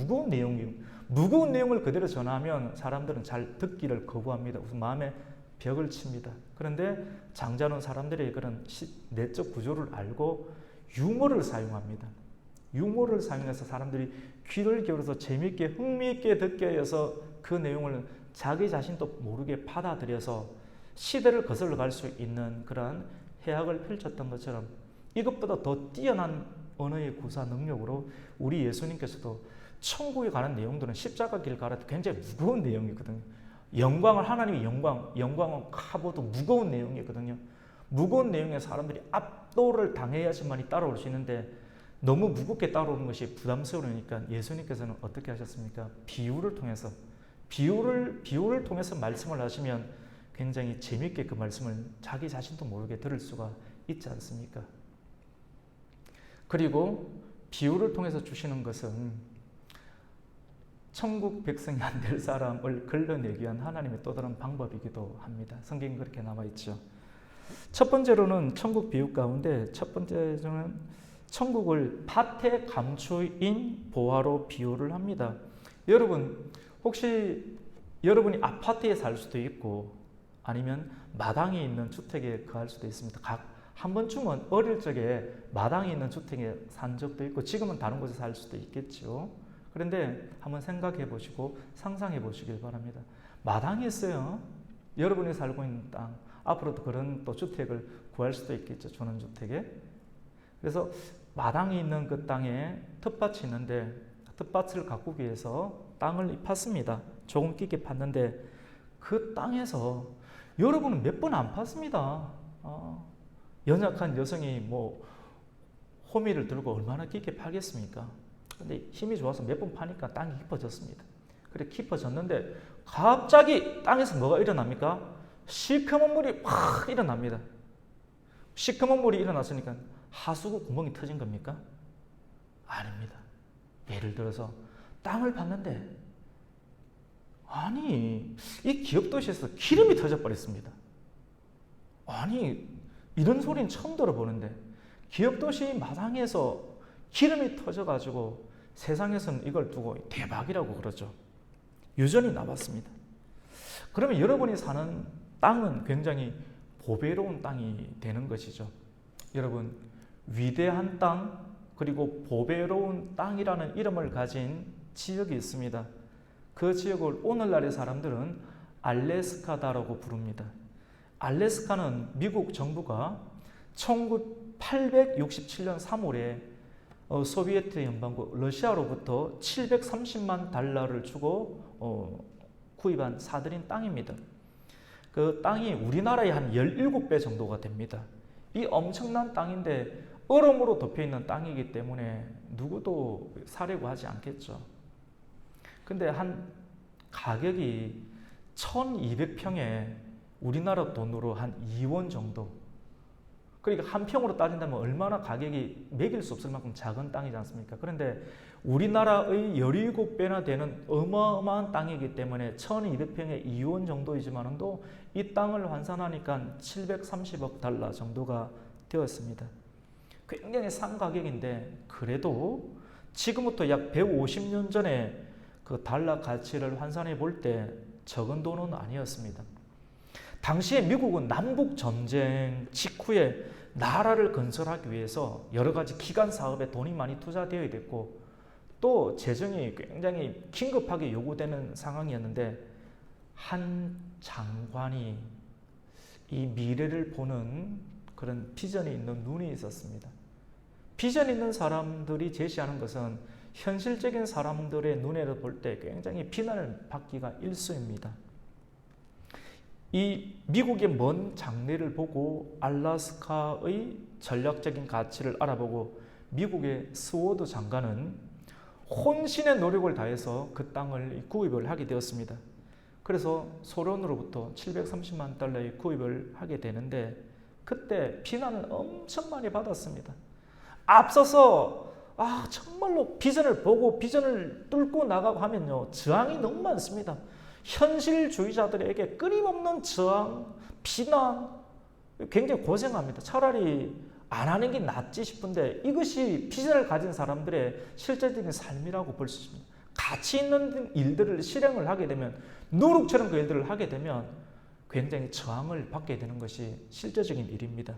무거운 내용을 그대로 전하면 사람들은 잘 듣기를 거부합니다. 우선 마음에 벽을 칩니다. 그런데 장자는 사람들의 그런 내적 구조를 알고 유머를 사용합니다. 유머를 사용해서 사람들이 귀를 기울여서 재미있게 흥미있게 듣게 해서 그 내용을 자기 자신도 모르게 받아들여서 시대를 거슬러 갈 수 있는 그러한 해학을 펼쳤던 것처럼 이것보다 더 뛰어난 언어의 구사 능력으로 우리 예수님께서도 천국에 관한 내용들은 십자가 길 가라 굉장히 무거운 내용이거든요. 하나님의 영광은 카보도 무거운 내용이거든요. 무거운 내용에 사람들이 압도를 당해야지만이 따라올 수 있는데 너무 무겁게 따라오는 것이 부담스러우니까 예수님께서는 어떻게 하셨습니까? 비유를 통해서 말씀을 하시면 굉장히 재미있게 그 말씀을 자기 자신도 모르게 들을 수가 있지 않습니까? 그리고 비유를 통해서 주시는 것은 천국 백성이 안 될 사람을 걸러내기 위한 하나님의 또 다른 방법이기도 합니다. 성경에 그렇게 나와 있죠. 첫 번째로는 천국 비유 가운데 첫 번째는 천국을 밭의 감추인 보화로 비유를 합니다. 여러분 혹시 여러분이 아파트에 살 수도 있고 아니면 마당에 있는 주택에 거할 수도 있습니다. 한 번쯤은 어릴 적에 마당에 있는 주택에 산 적도 있고 지금은 다른 곳에 살 수도 있겠죠. 그런데 한번 생각해 보시고 상상해 보시길 바랍니다. 마당이 있어요. 여러분이 살고 있는 땅. 앞으로도 그런 또 주택을 구할 수도 있겠죠. 전원주택에. 그래서 마당이 있는 그 땅에 텃밭이 있는데 텃밭을 가꾸기 위해서 땅을 팠습니다. 조금 깊게 팠는데 그 땅에서 여러분은 몇 번 안 팠습니다. 연약한 여성이 호미를 들고 얼마나 깊게 파겠습니까? 근데 힘이 좋아서 몇 번 파니까 땅이 깊어졌습니다. 그래 깊어졌는데 갑자기 땅에서 뭐가 일어납니까? 시커먼 물이 팍 일어납니다. 시커먼 물이 일어났으니까 하수구 구멍이 터진 겁니까? 아닙니다. 예를 들어서 땅을 봤는데 아니 이 기업도시에서 기름이 터져버렸습니다. 아니 이런 소리는 처음 들어보는데 기업도시 마당에서 기름이 터져가지고 세상에서는 이걸 두고 대박이라고 그러죠. 유전이 나왔습니다. 그러면 여러분이 사는 땅은 굉장히 보배로운 땅이 되는 것이죠. 여러분 위대한 땅 그리고 보배로운 땅이라는 이름을 가진 지역이 있습니다. 그 지역을 오늘날의 사람들은 알래스카다라고 부릅니다. 알래스카는 미국 정부가 1867년 3월에 소비에트 연방국 러시아로부터 730만 달러를 주고 구입한 사들인 땅입니다. 그 땅이 우리나라의 한 17배 정도가 됩니다. 이 엄청난 땅인데 얼음으로 덮여있는 땅이기 때문에 누구도 사려고 하지 않겠죠. 근데 한 가격이 1200평에 우리나라 돈으로 한 2원 정도. 그러니까 한 평으로 따진다면 얼마나 가격이 매길 수 없을 만큼 작은 땅이지 않습니까? 그런데 우리나라의 17배나 되는 어마어마한 땅이기 때문에 1200평에 2원 정도이지만도 이 땅을 환산하니까 730억 달러 정도가 되었습니다. 굉장히 싼 가격인데 그래도 지금부터 약 150년 전에 그 달러 가치를 환산해 볼 때 적은 돈은 아니었습니다. 당시에 미국은 남북 전쟁 직후에 나라를 건설하기 위해서 여러 가지 기간 사업에 돈이 많이 투자되어야 됐고 또 재정이 굉장히 긴급하게 요구되는 상황이었는데 한 장관이 이 미래를 보는 그런 비전이 있는 눈이 있었습니다. 비전 있는 사람들이 제시하는 것은 현실적인 사람들의 눈에서 볼 때 굉장히 비난을 받기가 일쑤입니다. 이 미국의 먼 장래를 보고 알래스카의 전략적인 가치를 알아보고 미국의 스워드 장관은 혼신의 노력을 다해서 그 땅을 구입을 하게 되었습니다. 그래서 소련으로부터 730만 달러의 구입을 하게 되는데 그때 비난을 엄청 많이 받았습니다. 앞서서 정말로 비전을 보고 비전을 뚫고 나가고 하면요, 저항이 너무 많습니다. 현실주의자들에게 끊임없는 저항, 비난, 굉장히 고생합니다. 차라리 안 하는 게 낫지 싶은데 이것이 비전을 가진 사람들의 실제적인 삶이라고 볼 수 있습니다. 가치 있는 일들을 실행을 하게 되면, 누룩처럼 그 일들을 하게 되면 굉장히 저항을 받게 되는 것이 실제적인 일입니다.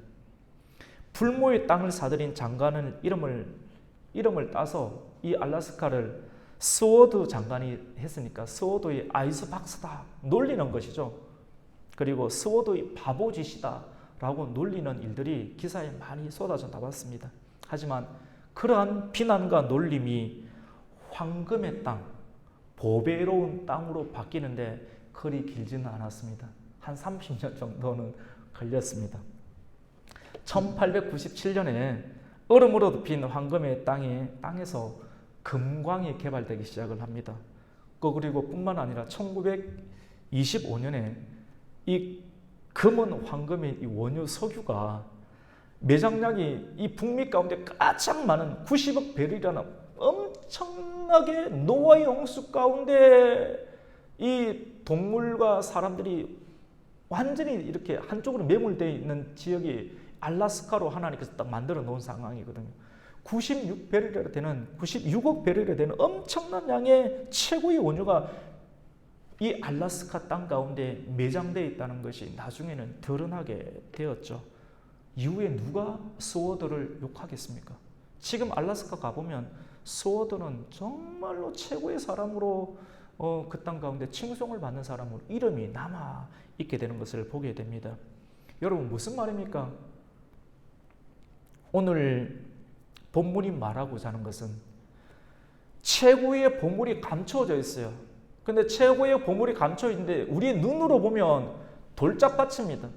불모의 땅을 사들인 장관은 이름을 따서 이 알래스카를 스워드 장관이 했으니까 스워드의 아이스박스다 놀리는 것이죠. 그리고 스워드의 바보짓이다 라고 놀리는 일들이 기사에 많이 쏟아져 나왔습니다. 하지만 그러한 비난과 놀림이 황금의 땅, 보배로운 땅으로 바뀌는데 그리 길지는 않았습니다. 한 30년 정도는 걸렸습니다. 1897년에 얼음으로 덮인 황금의 땅에서 금광이 개발되기 시작을 합니다. 그리고 뿐만 아니라 1925년에 이 금은 황금의 이 원유 석유가 매장량이 이 북미 가운데 가장 많은 90억 배럴이라는 엄청나게 노아의 홍수 가운데 이 동물과 사람들이 완전히 이렇게 한쪽으로 매몰되어 있는 지역이 알래스카로 하나님께서 딱 만들어 놓은 상황이거든요. 96억 배럴이 되는 엄청난 양의 최고의 원유가 이 알래스카 땅 가운데 매장되어 있다는 것이 나중에는 드러나게 되었죠. 이후에 누가 스워드를 욕하겠습니까? 지금 알래스카 가보면 스워드는 정말로 최고의 사람으로 그 땅 가운데 칭송을 받는 사람으로 이름이 남아 있게 되는 것을 보게 됩니다. 여러분, 무슨 말입니까? 오늘 본문이 말하고자 하는 것은 최고의 보물이 감춰져 있어요. 근데 최고의 보물이 감춰 있는데 우리의 눈으로 보면 돌짝밭입니다.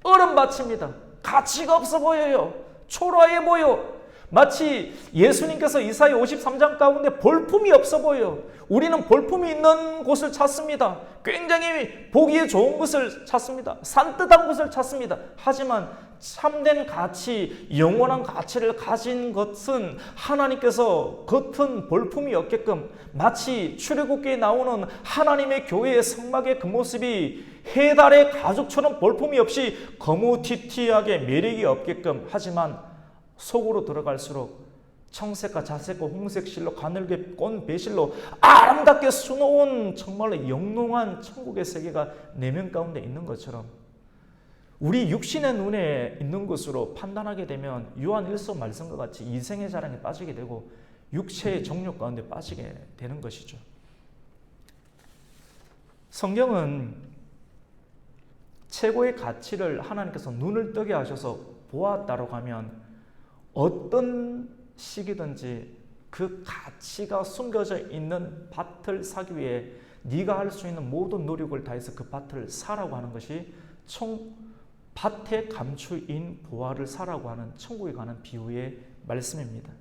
얼음밭입니다. 가치가 없어 보여요. 초라해 보여. 마치 예수님께서 이사야 53장 가운데 볼품이 없어 보여요. 우리는 볼품이 있는 곳을 찾습니다. 굉장히 보기에 좋은 것을 찾습니다. 산뜻한 것을 찾습니다. 하지만 참된 가치, 영원한 가치를 가진 것은 하나님께서 겉은 볼품이 없게끔, 마치 출애굽기에 나오는 하나님의 교회의 성막의 그 모습이 해달의 가죽처럼 볼품이 없이 거무튀튀하게 매력이 없게끔, 하지만 속으로 들어갈수록 청색과 자색과 홍색 실로 가늘게 꼰 배실로 아름답게 수놓은 정말로 영롱한 천국의 세계가 내면 가운데 있는 것처럼 우리 육신의 눈에 있는 것으로 판단하게 되면 요한 1서 말씀과 같이 이생의 자랑에 빠지게 되고 육체의 정욕 가운데 빠지게 되는 것이죠. 성경은 최고의 가치를 하나님께서 눈을 뜨게 하셔서 보았다고 하면 어떤 시기든지 그 가치가 숨겨져 있는 밭을 사기 위해 네가 할 수 있는 모든 노력을 다해서 그 밭을 사라고 하는 것이 밭에 감추인 보화를 사라고 하는 천국에 관한 비유의 말씀입니다.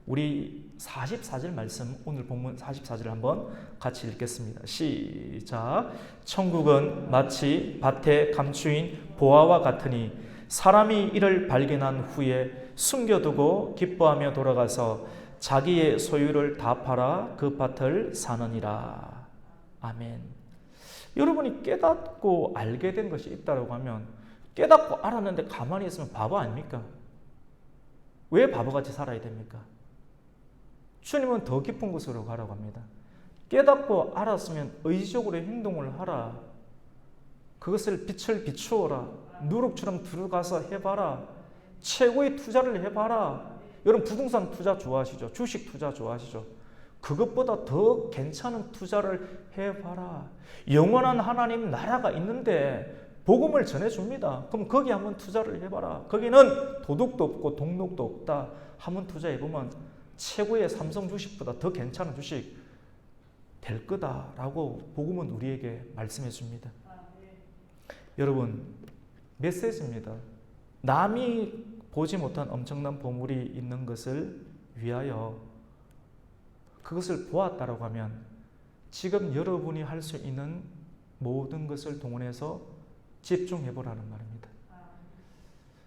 우리 44절 말씀, 오늘 본문 44절 한번 같이 읽겠습니다. 시작. 천국은 마치 밭에 감추인 보화와 같으니 사람이 이를 발견한 후에 숨겨두고 기뻐하며 돌아가서 자기의 소유를 다 팔아 그 밭을 사느니라. 아멘. 여러분이 깨닫고 알게 된 것이 있다고 하면 깨닫고 알았는데 가만히 있으면 바보 아닙니까? 왜 바보같이 살아야 됩니까? 주님은 더 깊은 곳으로 가라고 합니다. 깨닫고 알았으면 의지적으로 행동을 하라. 그것을 빛을 비추어라. 누룩처럼 들어가서 해봐라. 최고의 투자를 해봐라. 여러분 부동산 투자 좋아하시죠? 주식 투자 좋아하시죠? 그것보다 더 괜찮은 투자를 해봐라. 영원한 하나님 나라가 있는데 복음을 전해줍니다. 그럼 거기 한번 투자를 해봐라. 거기는 도둑도 없고 동록도 없다. 한번 투자해보면 최고의 삼성 주식보다 더 괜찮은 주식 될 거다라고 복음은 우리에게 말씀해 줍니다. 여러분, 메시지입니다. 남이 보지 못한 엄청난 보물이 있는 것을 위하여 그것을 보았다라고 하면 지금 여러분이 할 수 있는 모든 것을 동원해서 집중해 보라는 말입니다.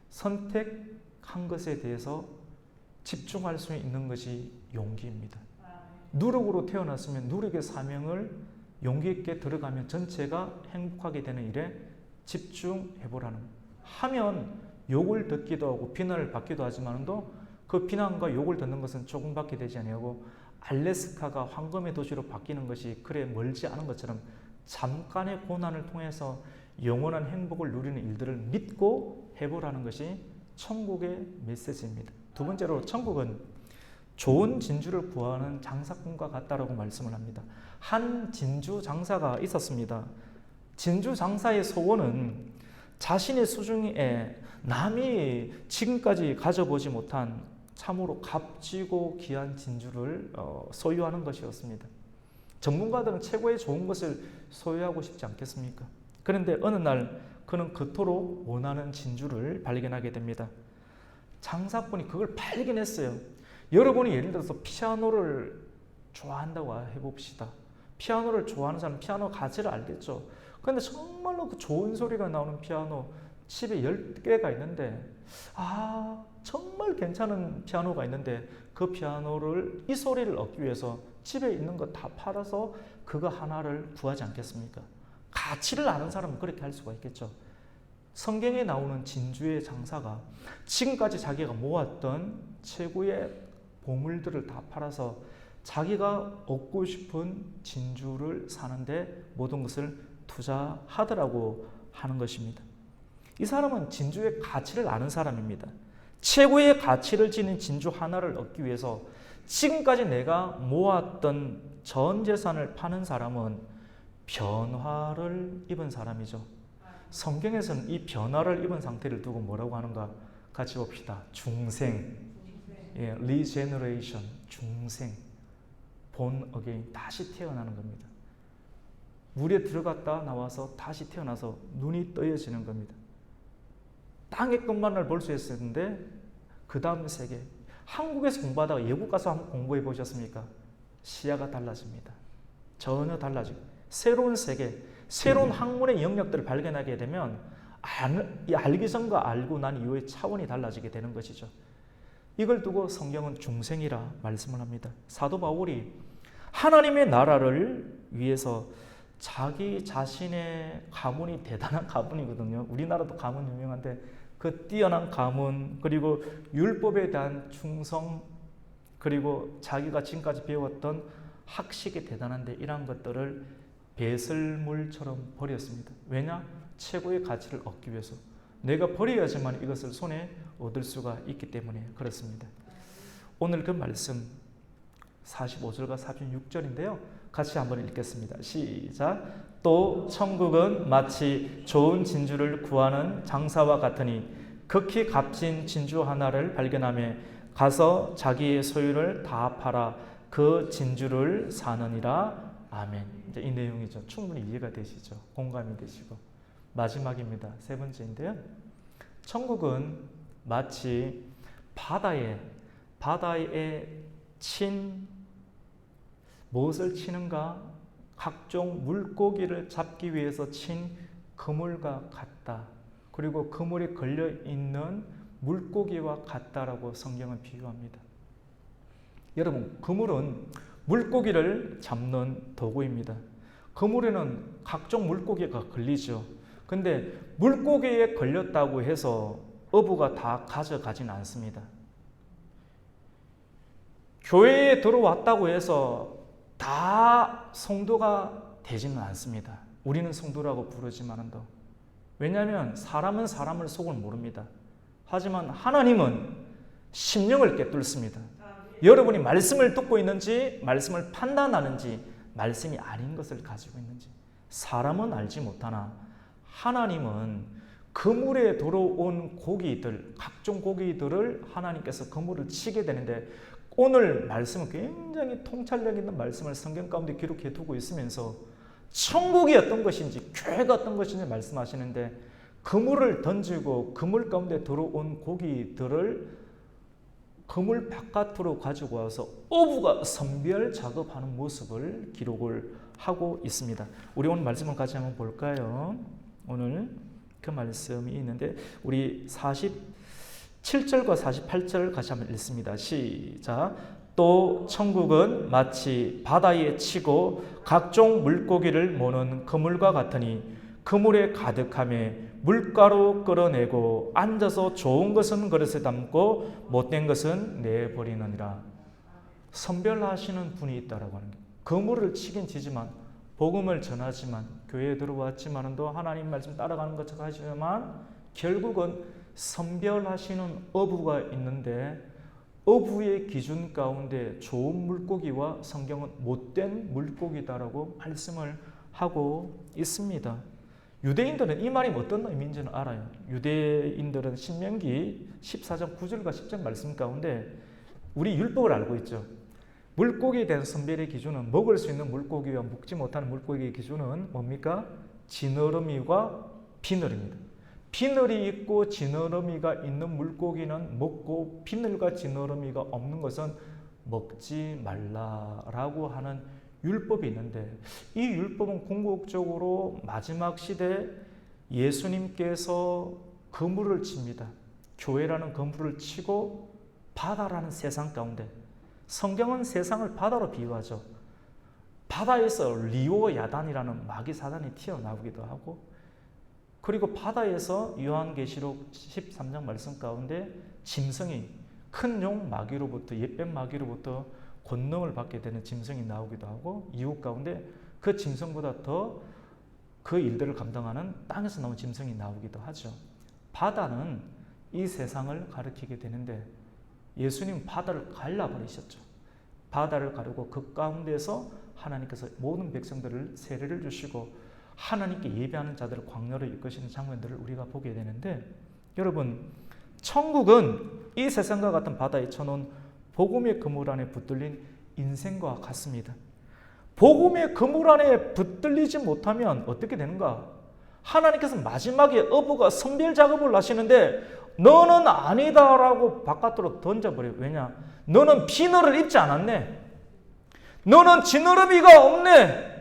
선택한 것에 대해서 집중할 수 있는 것이 용기입니다. 누룩으로 태어났으면 누룩의 사명을 용기 있게 들어가면 전체가 행복하게 되는 일에 집중해 보라는 하면 욕을 듣기도 하고 비난을 받기도 하지만도 그 비난과 욕을 듣는 것은 조금밖에 되지 아니하고 알래스카가 황금의 도시로 바뀌는 것이 그래 멀지 않은 것처럼 잠깐의 고난을 통해서 영원한 행복을 누리는 일들을 믿고 해보라는 것이 천국의 메시지입니다. 두 번째로 천국은 좋은 진주를 구하는 장사꾼과 같다라고 말씀을 합니다. 한 진주 장사가 있었습니다. 진주 장사의 소원은 자신의 수중에 남이 지금까지 가져보지 못한 참으로 값지고 귀한 진주를 소유하는 것이었습니다. 전문가들은 최고의 좋은 것을 소유하고 싶지 않겠습니까? 그런데 어느 날 그는 그토록 원하는 진주를 발견하게 됩니다. 장사꾼이 그걸 발견했어요. 여러분이 예를 들어서 피아노를 좋아한다고 해봅시다. 피아노를 좋아하는 사람은 피아노 가치를 알겠죠. 그런데 정말로 그 좋은 소리가 나오는 피아노 집에 10개가 있는데 정말 괜찮은 피아노가 있는데 그 피아노를 이 소리를 얻기 위해서 집에 있는 거 다 팔아서 그거 하나를 구하지 않겠습니까? 가치를 아는 사람은 그렇게 할 수가 있겠죠. 성경에 나오는 진주의 장사가 지금까지 자기가 모았던 최고의 보물들을 다 팔아서 자기가 얻고 싶은 진주를 사는데 모든 것을 투자하더라고 하는 것입니다. 이 사람은 진주의 가치를 아는 사람입니다. 최고의 가치를 지닌 진주 하나를 얻기 위해서 지금까지 내가 모았던 전 재산을 파는 사람은 변화를 입은 사람이죠. 성경에서는 이 변화를 입은 상태를 두고 뭐라고 하는가 같이 봅시다. 중생, regeneration, 중생, born again, 다시 태어나는 겁니다. 물에 들어갔다 나와서 다시 태어나서 눈이 떠여지는 겁니다. 땅의 것만을 볼 수 있었는데 그 다음 세계, 한국에서 공부하다가 외국 가서 한번 공부해 보셨습니까? 시야가 달라집니다. 전혀 달라지고 새로운 세계, 새로운 학문의 영역들을 발견하게 되면 알기 전과 알고 난 이후의 차원이 달라지게 되는 것이죠. 이걸 두고 성경은 중생이라 말씀을 합니다. 사도 바울이 하나님의 나라를 위해서 자기 자신의 가문이 대단한 가문이거든요. 우리나라도 가문 유명한데 그 뛰어난 가문, 그리고 율법에 대한 충성, 그리고 자기가 지금까지 배웠던 학식이 대단한데 이러한 것들을 배설물처럼 버렸습니다. 왜냐? 최고의 가치를 얻기 위해서. 내가 버려야지만 이것을 손에 얻을 수가 있기 때문에 그렇습니다. 오늘 그 말씀 45절과 46절인데요. 같이 한번 읽겠습니다. 시작. 또 천국은 마치 좋은 진주를 구하는 장사와 같으니 극히 값진 진주 하나를 발견하며 가서 자기의 소유를 다 팔아 그 진주를 사느니라. 아멘. 이제 이 내용이죠. 충분히 이해가 되시죠? 공감이 되시고. 마지막입니다. 세 번째인데요. 천국은 마치 바다에 무엇을 치는가? 각종 물고기를 잡기 위해서 친 그물과 같다. 그리고 그물에 걸려있는 물고기와 같다라고 성경은 비유합니다. 여러분, 그물은 물고기를 잡는 도구입니다. 그물에는 각종 물고기가 걸리죠. 근데 물고기에 걸렸다고 해서 어부가 다 가져가진 않습니다. 교회에 들어왔다고 해서 다 성도가 되지는 않습니다. 우리는 성도라고 부르지만도. 왜냐하면 사람은 사람을 속을 모릅니다. 하지만 하나님은 심령을 꿰뚫습니다. 여러분이 말씀을 듣고 있는지, 말씀을 판단하는지, 말씀이 아닌 것을 가지고 있는지. 사람은 알지 못하나 하나님은 그물에 들어온 고기들, 각종 고기들을 하나님께서 그물을 치게 되는데, 오늘 말씀은 굉장히 통찰력 있는 말씀을 성경 가운데 기록해 두고 있으면서 천국이 어떤 것인지, 교회가 어떤 것인지 말씀하시는데, 그물을 던지고 그물 가운데 들어온 고기들을 그물 바깥으로 가지고 와서 어부가 선별 작업하는 모습을 기록을 하고 있습니다. 우리 오늘 말씀을 같이 한번 볼까요? 오늘 그 말씀이 있는데 우리 47절과 48절 같이 한번 읽습니다. 시작. 또 천국은 마치 바다에 치고 각종 물고기를 모는 그물과 같으니 그물에 가득함에 물가로 끌어내고 앉아서 좋은 것은 그릇에 담고 못된 것은 내버리느니라. 선별하시는 분이 있다라고 하는 거예요. 그물을 치긴 치지만, 복음을 전하지만, 교회에 들어왔지만도 하나님 말씀 따라가는 것처럼 하지만 결국은 선별하시는 어부가 있는데, 어부의 기준 가운데 좋은 물고기와 성경은 못된 물고기다라고 말씀을 하고 있습니다. 유대인들은 이 말이 어떤 의미인지는 알아요. 유대인들은 신명기 14장 9절과 10절 말씀 가운데 우리 율법을 알고 있죠. 물고기에 대한 선별의 기준은, 먹을 수 있는 물고기와 먹지 못하는 물고기의 기준은 뭡니까? 지느러미와 비늘입니다. 비늘이 있고 지느러미가 있는 물고기는 먹고, 비늘과 지느러미가 없는 것은 먹지 말라라고 하는 율법이 있는데, 이 율법은 궁극적으로 마지막 시대 예수님께서 그물을 칩니다. 교회라는 그물을 치고 바다라는 세상 가운데, 성경은 세상을 바다로 비유하죠. 바다에서 리오야단이라는 마귀 사단이 튀어나오기도 하고, 그리고 바다에서 요한계시록 13장 말씀 가운데 짐승이 큰 용 마귀로부터, 옛뱀 마귀로부터 권능을 받게 되는 짐승이 나오기도 하고, 이웃 가운데 그 짐승보다 더 그 일들을 감당하는 땅에서 나온 짐승이 나오기도 하죠. 바다는 이 세상을 가리키게 되는데, 예수님 바다를 갈라버리셨죠. 바다를 가르고 그 가운데서 하나님께서 모든 백성들을 세례를 주시고 하나님께 예배하는 자들을 광야로 이끄시는 장면들을 우리가 보게 되는데, 여러분, 천국은 이 세상과 같은 바다에 쳐놓은 복음의 그물 안에 붙들린 인생과 같습니다. 복음의 그물 안에 붙들리지 못하면 어떻게 되는가? 하나님께서 마지막에 어부가 선별 작업을 하시는데 너는 아니다라고 바깥으로 던져버려요. 왜냐? 너는 비늘을 입지 않았네. 너는 지느러미가 없네.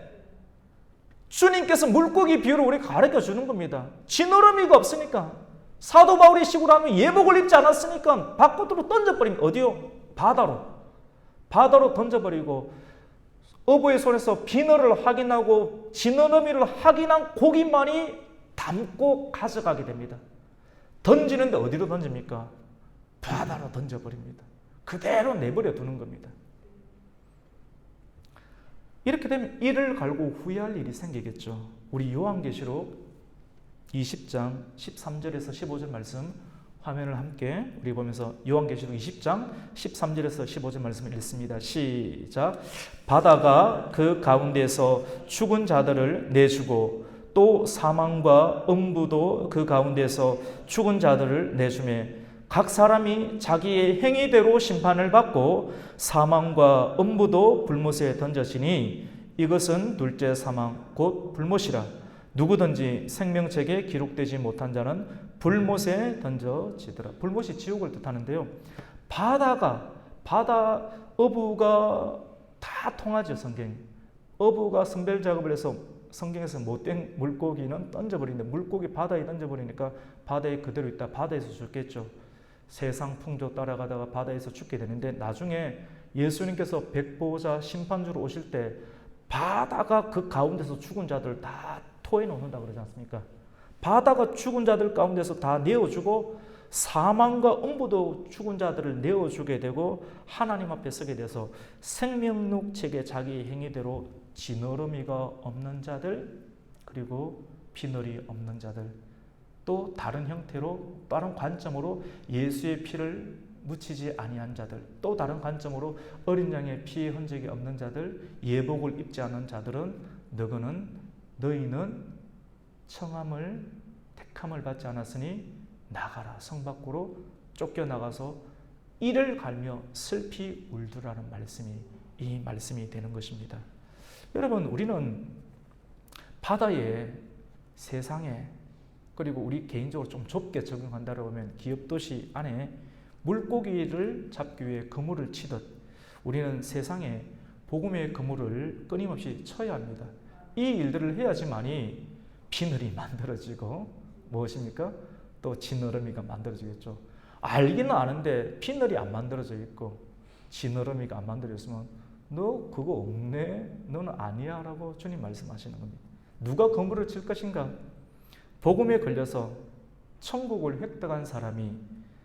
주님께서 물고기 비유를 우리 가르쳐 주는 겁니다. 지느러미가 없으니까, 사도 바울의 식으로 하면 예복을 입지 않았으니까 바깥으로 던져버린, 어디요? 바다로 던져버리고, 어부의 손에서 비늘을 확인하고 지느러미를 확인한 고기만이 담고 가져가게 됩니다. 던지는데 어디로 던집니까? 바다로 던져버립니다. 그대로 내버려 두는 겁니다. 이렇게 되면 이를 갈고 후회할 일이 생기겠죠. 우리 요한계시록 20장 13절에서 15절 말씀 화면을 함께 우리 보면서 요한계시록 20장 13절에서 15절 말씀을 읽습니다. 시작. 바다가 그 가운데서 죽은 자들을 내주고 또 사망과 음부도 그 가운데서 죽은 자들을 내주매 각 사람이 자기의 행위대로 심판을 받고 사망과 음부도 불못에 던져지니 이것은 둘째 사망 곧 불못이라. 누구든지 생명책에 기록되지 못한 자는 불못에 던져지더라. 불못이 지옥을 뜻하는데요. 바다 어부가 다 통하죠. 성경이. 어부가 선별 작업을 해서 성경에서 못된 물고기는 던져버리는데, 물고기 바다에 던져버리니까 바다에 그대로 있다. 바다에서 죽겠죠. 세상 풍조 따라가다가 바다에서 죽게 되는데, 나중에 예수님께서 백보자 심판주로 오실 때 바다가 그 가운데서 죽은 자들 다 토해 놓는다 그러지 않습니까? 바다가 죽은 자들 가운데서 다 내어주고 사망과 음부도 죽은 자들을 내어주게 되고 하나님 앞에 서게 돼서 생명록 책에 자기 행위대로 지느러미가 없는 자들, 그리고 비늘이 없는 자들, 또 다른 형태로 다른 관점으로 예수의 피를 묻히지 아니한 자들, 또 다른 관점으로 어린 양의 피의 흔적이 없는 자들, 예복을 입지 않은 자들은 너희는 청함을 택함을 받지 않았으니 나가라. 성 밖으로 쫓겨나가서 이를 갈며 슬피 울두라는 말씀이 이 말씀이 되는 것입니다. 여러분, 우리는 바다에, 세상에, 그리고 우리 개인적으로 좀 좁게 적용한다고 하면 기업도시 안에 물고기를 잡기 위해 그물을 치듯 우리는 세상에 복음의 그물을 끊임없이 쳐야 합니다. 이 일들을 해야지만이 비늘이 만들어지고 무엇입니까? 또 지느러미가 만들어지겠죠. 알기는 아는데 비늘이 안 만들어져 있고 지느러미가 안 만들어졌으면 너 그거 없네? 너는 아니야 라고 주님 말씀하시는 겁니다. 누가 그물을 칠 것인가? 복음에 걸려서 천국을 획득한 사람이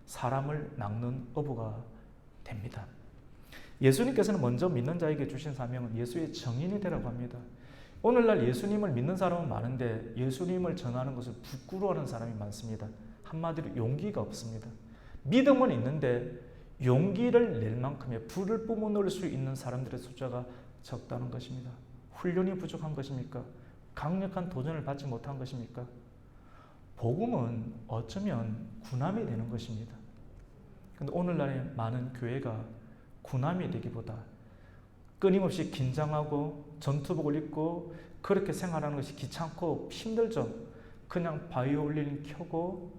사람을 낚는 어부가 됩니다. 예수님께서는 먼저 믿는 자에게 주신 사명은 예수의 증인이 되라고 합니다. 오늘날 예수님을 믿는 사람은 많은데 예수님을 전하는 것을 부끄러워하는 사람이 많습니다. 한마디로 용기가 없습니다. 믿음은 있는데 용기를 낼 만큼의 불을 뿜어놓을 수 있는 사람들의 숫자가 적다는 것입니다. 훈련이 부족한 것입니까? 강력한 도전을 받지 못한 것입니까? 복음은 어쩌면 군함이 되는 것입니다. 그런데 오늘날의 많은 교회가 군함이 되기보다 끊임없이 긴장하고 전투복을 입고 그렇게 생활하는 것이 귀찮고 힘들죠. 그냥 바이올린 켜고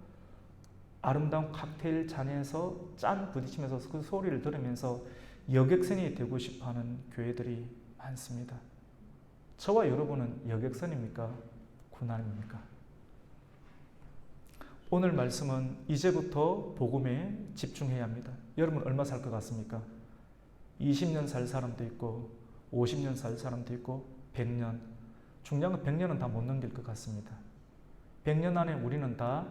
아름다운 칵테일 잔에서 짠 부딪히면서 그 소리를 들으면서 여객선이 되고 싶어하는 교회들이 많습니다. 저와 여러분은 여객선입니까? 군함입니까? 오늘 말씀은 이제부터 복음에 집중해야 합니다. 여러분 얼마 살 것 같습니까? 20년 살 사람도 있고 50년 살 사람도 있고 100년. 중요한 건 100년은 다 못 넘길 것 같습니다. 100년 안에 우리는 다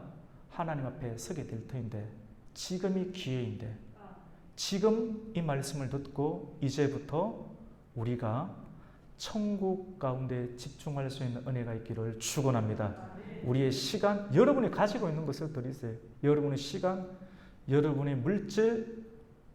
하나님 앞에 서게 될 터인데 지금이 기회인데 지금 이 말씀을 듣고 이제부터 우리가 천국 가운데 집중할 수 있는 은혜가 있기를 축원합니다. 우리의 시간, 여러분이 가지고 있는 것을 드리세요. 여러분의 시간, 여러분의 물질,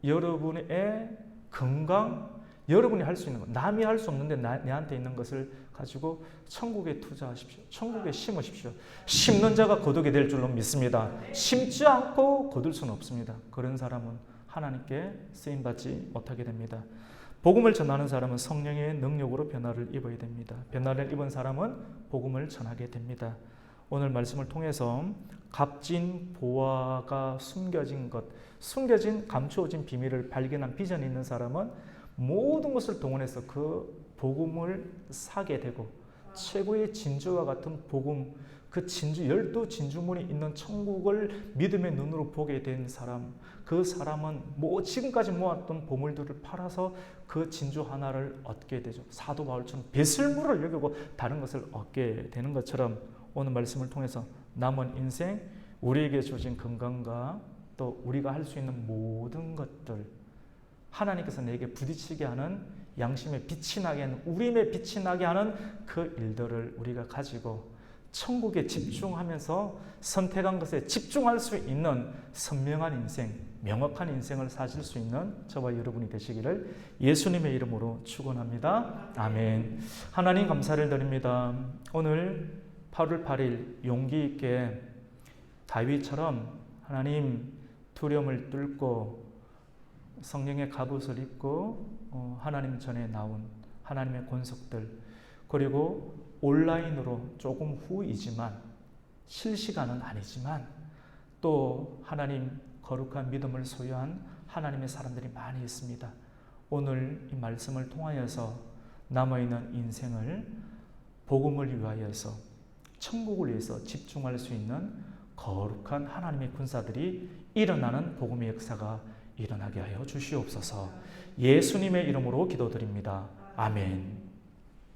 여러분의 건강, 여러분이 할 수 있는 것, 남이 할 수 없는데 내한테 있는 것을 가지고 천국에 투자하십시오. 천국에 심으십시오. 심는 자가 거두게 될 줄로 믿습니다. 심지 않고 거둘 수는 없습니다. 그런 사람은 하나님께 쓰임받지 못하게 됩니다. 복음을 전하는 사람은 성령의 능력으로 변화를 입어야 됩니다. 변화를 입은 사람은 복음을 전하게 됩니다. 오늘 말씀을 통해서 값진 보화가 숨겨진 것, 숨겨진 감추어진 비밀을 발견한 비전이 있는 사람은 모든 것을 동원해서 그 복음을 사게 되고 최고의 진주와 같은 복음, 그 진주, 12진주문이 있는 천국을 믿음의 눈으로 보게 된 사람, 그 사람은 지금까지 모았던 보물들을 팔아서 그 진주 하나를 얻게 되죠. 사도 바울처럼 배설물을 여기고 다른 것을 얻게 되는 것처럼 오늘 말씀을 통해서 남은 인생 우리에게 주신 건강과 또 우리가 할 수 있는 모든 것들, 하나님께서 내게 부딪히게 하는 양심에 빛이 나게 하는, 우림에 빛이 나게 하는 그 일들을 우리가 가지고 천국에 집중하면서 선택한 것에 집중할 수 있는 선명한 인생, 명확한 인생을 사실 수 있는 저와 여러분이 되시기를 예수님의 이름으로 축원합니다. 아멘. 하나님 감사를 드립니다. 오늘 8월 8일 용기 있게 다윗처럼 하나님 두려움을 뚫고 성령의 갑옷을 입고 하나님 전에 나온 하나님의 권속들, 그리고 온라인으로 조금 후이지만 실시간은 아니지만 또 하나님 거룩한 믿음을 소유한 하나님의 사람들이 많이 있습니다. 오늘 이 말씀을 통하여서 남아있는 인생을 복음을 위하여서 천국을 위해서 집중할 수 있는 거룩한 하나님의 군사들이 일어나는 복음의 역사가 일어나게 하여 주시옵소서. 예수님의 이름으로 기도드립니다. 아멘.